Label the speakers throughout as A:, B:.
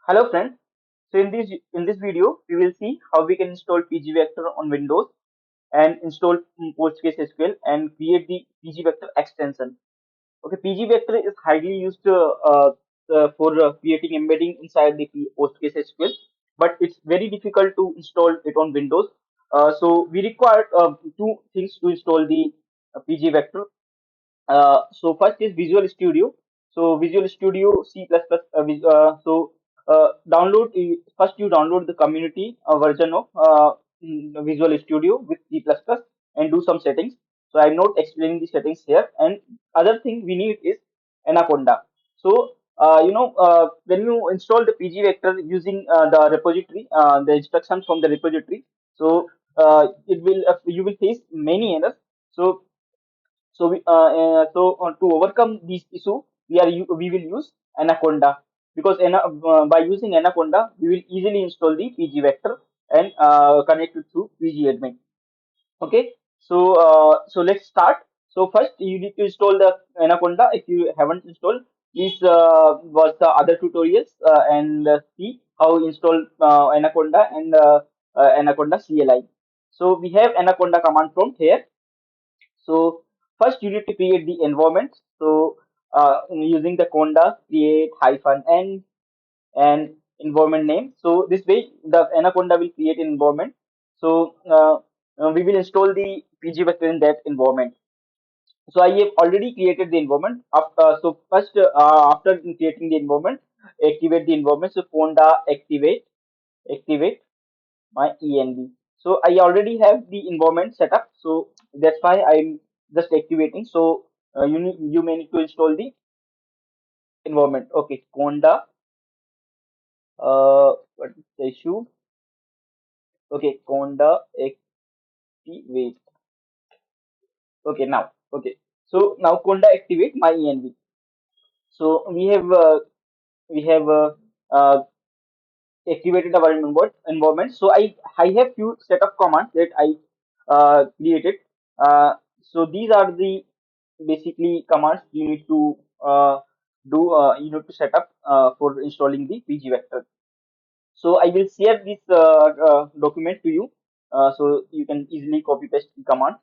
A: Hello friends. So in this video we will see how we can install pgvector on Windows and install PostgreSQL and create the pgvector extension. Okay, pgvector is highly used for creating embedding inside the PostgreSQL, but it's very difficult to install it on Windows. So we require two things to install the pgvector. So first is Visual Studio. So Visual Studio C++. First you download the community version of Visual Studio with C++ and do some settings. So I'm not explaining the settings here. And other thing we need is Anaconda. So when you install the PG vector using the repository, the instructions from the repository, so it will you will face many errors. So to overcome this issue, we will use Anaconda because by using Anaconda, we will easily install the PG vector and connect it to pgadmin. Okay, so let's start. So first, you need to install the Anaconda. If you haven't installed, please watch the other tutorials and see how install Anaconda and Anaconda CLI. So we have Anaconda command prompt here. So first you need to create the environment. So using the conda create hyphen n and environment name. So this way the Anaconda will create an environment. So we will install the PG vector in that environment. So I have already created the environment. So first after creating the environment, activate the environment. So conda activate my env. So I already have the environment set up. So that's why I'm just activating. So you may need to install the environment. Okay, conda. What is the issue? Okay, conda activate. Okay, now. Okay, so now conda activate my env. So we have activated our environment. So I have few set of commands that I created. So these are the basically commands you need to you need to set up for installing the PG vector. So I will share this document to you, so you can easily copy paste the command.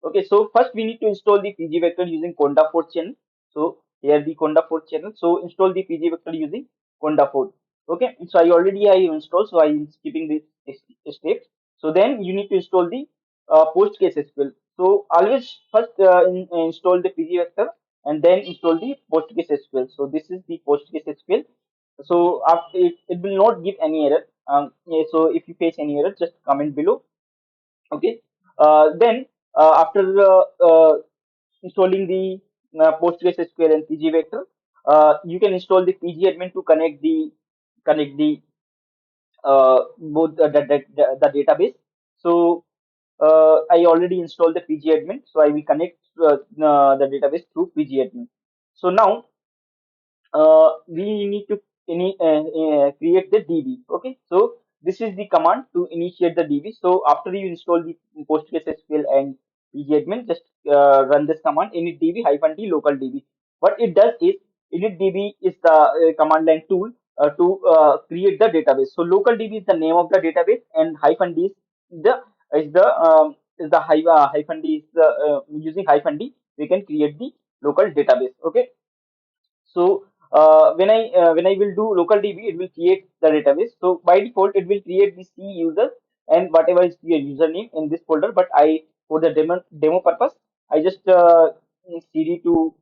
A: Okay, so first we need to install the PG vector using conda-forge channel. So here the conda-forge channel. So install the PG vector using conda-forge. Okay, so I already have installed, so I am skipping this step. So then you need to install the PostgreSQL. So always first install the PG vector and then install the PostgreSQL. So this is the PostgreSQL. So after it will not give any error. Yeah, so if you face any error, just comment below. Okay. Then after installing the PostgreSQL and PG vector, you can install the pgadmin to connect the both the database. So I already installed the pgadmin, so I will connect the database through pgadmin. So now we need to create the DB. Okay, so this is the command to initiate the DB. So after you install the PostgreSQL and pgadmin, just run this command initdb hyphen d local DB. What it does is initdb is the command line tool to create the database. So local DB is the name of the database, and hyphen d is the hyphen d is the using hyphen d we can create the local database. Okay, so when I will do local DB, it will create the database. So by default, it will create the C user and whatever is your username in this folder. But I, for the demo purpose, I just cd to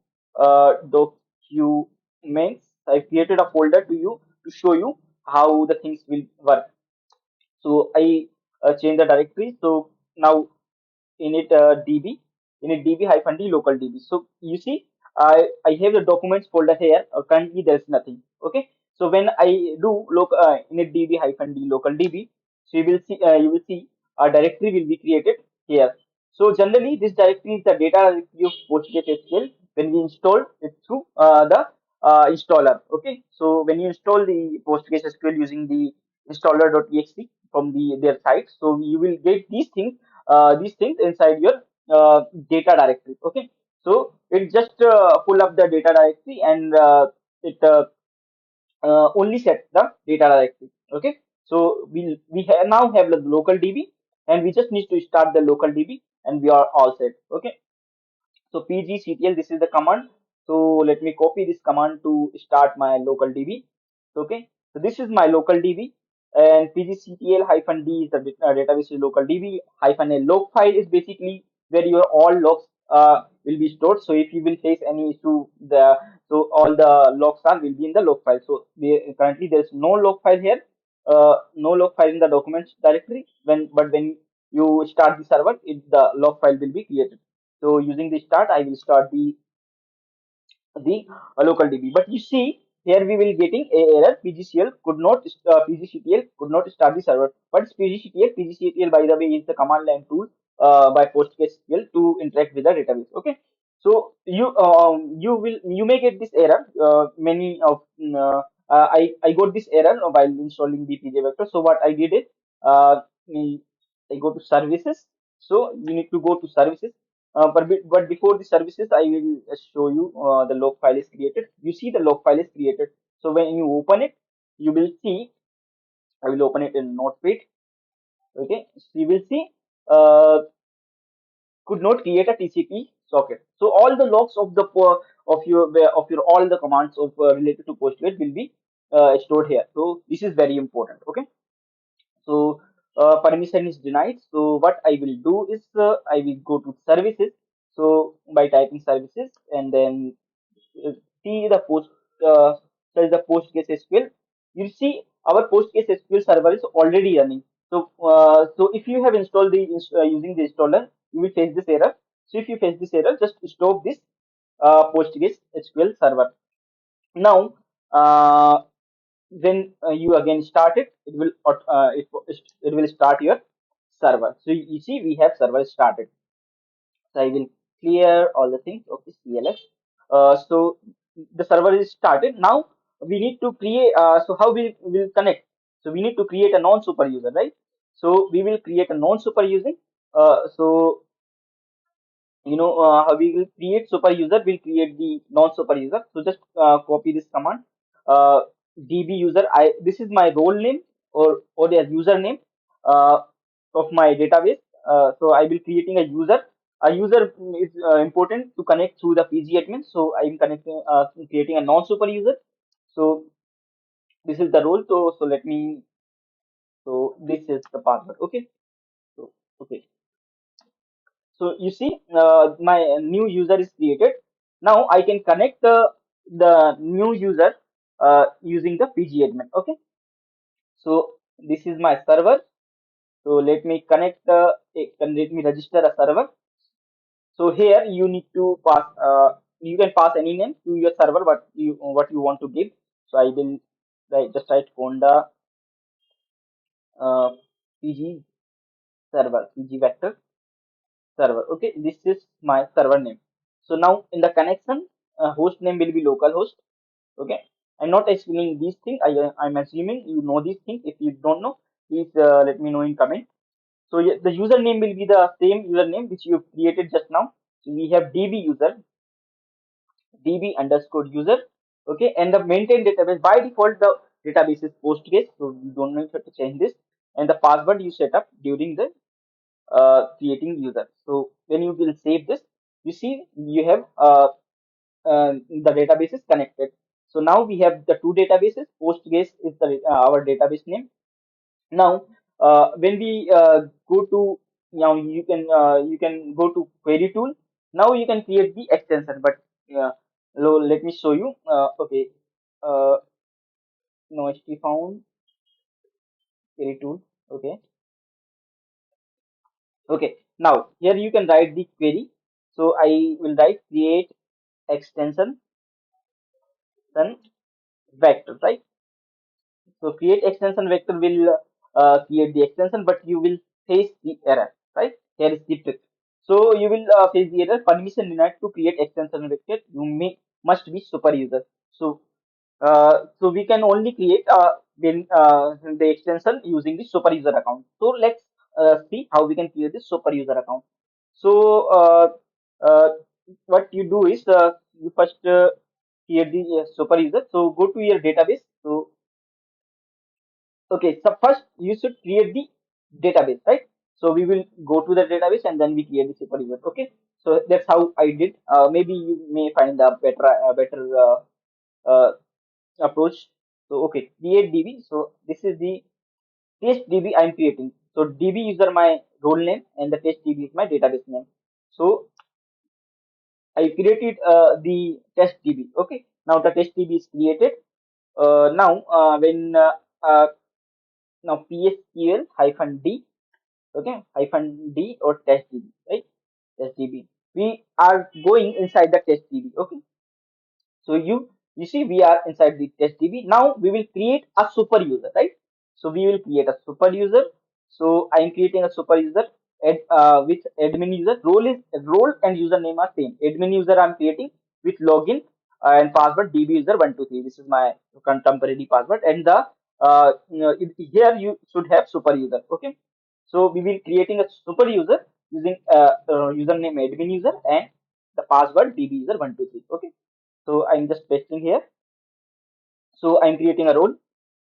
A: documents. I created a folder to you to show you how the things will work. So I change the directory. So now init db init db hyphen d local db. So you see I have the documents folder here. Currently there is nothing. Okay, so when I do init db hyphen d local db, so you will see a directory will be created here. So generally this directory is the data directory of PostgreSQL when we install it through the installer. Okay, so when you install the PostgreSQL using the installer.exe from their site, so you will get these things inside your data directory. Okay, so it just pull up the data directory and it only set the data directory. Okay, so now have the local DB, and we just need to start the local DB, and we are all set. Okay, so pgctl, this is the command. So let me copy this command to start my local DB. Okay, so this is my local DB, and pgctl hyphen d is the database is local DB hyphen a log file is basically where your all logs will be stored. So if you will face any issue, so all the logs are will be in the log file. So currently there is no log file here, no log file in the documents directory. But when you start the server, the log file will be created. So using the start, I will start the local DB. But you see here we will getting a error. PGCTL could not start the server. What is PGCTL? PGCTL, by the way, is the command line tool by PostgresQL to interact with the database. Okay. So you may get this error. Many of I got this error while installing the pgvector. So what I did is uh, I go to services. So you need to go to services, but before the services, I will show you the log file is created. You see the log file is created. So when you open it, you will see. I will open it in Notepad. Okay, so you will see. Could not create a TCP socket. So all the logs of the of your all the commands of related to Postgres will be stored here. So this is very important. Okay. So permission is denied. So what I will do is I will go to services. So by typing services and then uh, see the uh, there is the PostgreSQL. You see our PostgreSQL server is already running. So if you have installed using the installer, you will face this error. So if you face this error, just stop this PostgreSQL server. Now, when you again start it, it will start your server. So you see we have server started. So I will clear all the things. Okay, CLS. So the server is started. Now we need to create. So how we will connect? So we need to create a non-super user, right? So we will create a non-super user. So how we will create super user, will create the non super user. So just copy this command, uh, db user. This is my role name, or as username uh, of my database. So I will creating a user. A user is important to connect through the pgadmin. So I'm connecting, creating a non super user. So this is the role. So let me, so this is the password. Okay. So okay. So you see, my new user is created. Now I can connect the new user using the pgadmin. Okay. So this is my server. So let me connect. Let me register a server. So here you need to pass. You can pass any name to your server, what you want to give. So I will just write conda uh, pg pg vector server. Okay, this is my server name. So now in the connection, host name will be localhost. Okay, I'm not explaining these things. I'm assuming you know these things. If you don't know, please let me know in comment. So yeah, the username will be the same username which you created just now. So we have db user, db underscore user. Okay, and the maintained database, by default the database is postgres, so you don't need to change this. And the password you set up during the creating user. So when you will save this, you see you have the database is connected. So now we have the two databases. Postgres is our database name. Now when we go to, you can go to query tool. Now you can create the extension, but let me show you. Okay, uh, no ht found query tool. Okay. Okay, now here you can write the query. So I will write create extension then vector, right? So create extension vector will create the extension, but you will face the error, right? Here is the trick. So you will face the error, permission denied to create extension vector. You must be super user. So we can only create the extension using the super user account. So let's see how we can create this super user account. So uh, what you do is you first create the super user. So go to your database. So okay, so first you should create the database, right? So we will go to the database and then we create the super user. Okay, so that's how I did. Maybe you may find a better uh, approach. So okay, create DB. So this is the test DB I'm creating. So DB user my role name and the test DB is my database name. So I created the test DB. Okay, now the test DB is created. Now when now psql hyphen d, okay, hyphen d or test DB, right? Test DB. We are going inside the test DB. Okay, so you see we are inside the test DB. Now we will create a super user, right? So we will create a super user. So I am creating a super user with admin user. Role and username are same. Admin user I am creating with login and password DB user 123. This is my contemporary password and the here you should have super user. Okay, so we will creating a super user using username admin user and the password DB user 123. Okay, so I'm just pasting here. So I'm creating a role.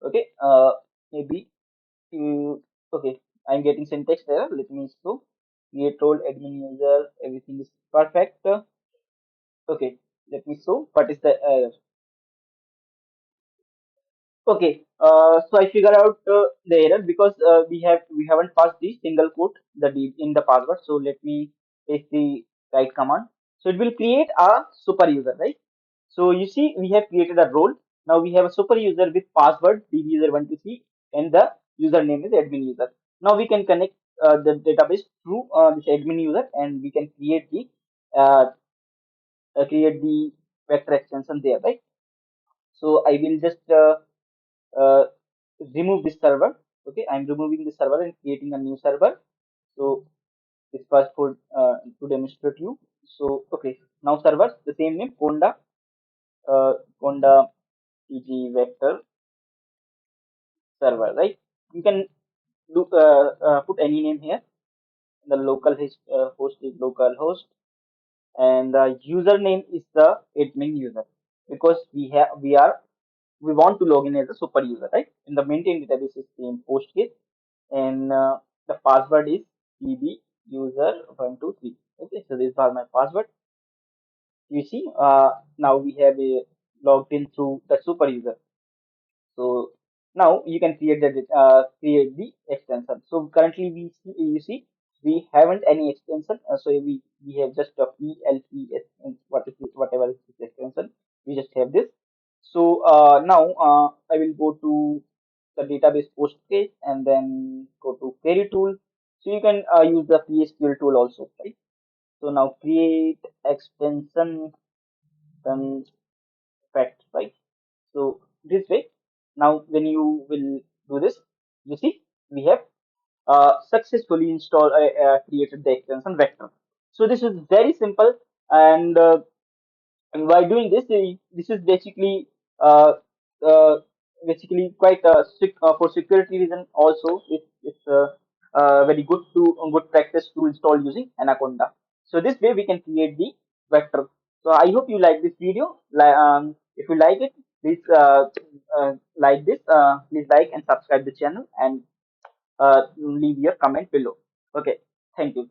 A: Okay, maybe okay, I'm getting syntax there. Let me show create role admin user. Everything is perfect. Okay, let me show what is the okay, so I figure out the error because we haven't passed the single quote in the password. So let me paste the right command. So it will create a super user, right? So you see we have created a role. Now we have a super user with password dbuser123 and the username is admin user. Now we can connect the database through this admin user and we can uh, create the vector extension there, right? So I will just uh, remove this server. Okay, I'm removing the server and creating a new server. So this was for to demonstrate you. So okay, now servers the same name conda pgvector server, right? You can put any name here. The local host is localhost and the username is the admin user because we want to log in as a super user, right? In the maintain database is same postgres and the password is pb user 123. Okay, so these are my password. You see now we have a logged in through the super user. So now you can create the extension. So currently you see we haven't any extension. So we have just a PLPS and whatever is this extension. We just have this. So now I will go to the database Postgres and then go to query tool. So you can use the psql tool also, right? So now create extension then fact, right? So this way, now when you will do this, you see we have successfully created the extension vector. So this is very simple and by doing this, this is uh, uh, basically quite for security reason also. It's very good practice to install using Anaconda. So this way we can create the vector. So I hope you like this video. If you like it, please please like and subscribe the channel and leave your comment below. Okay, thank you.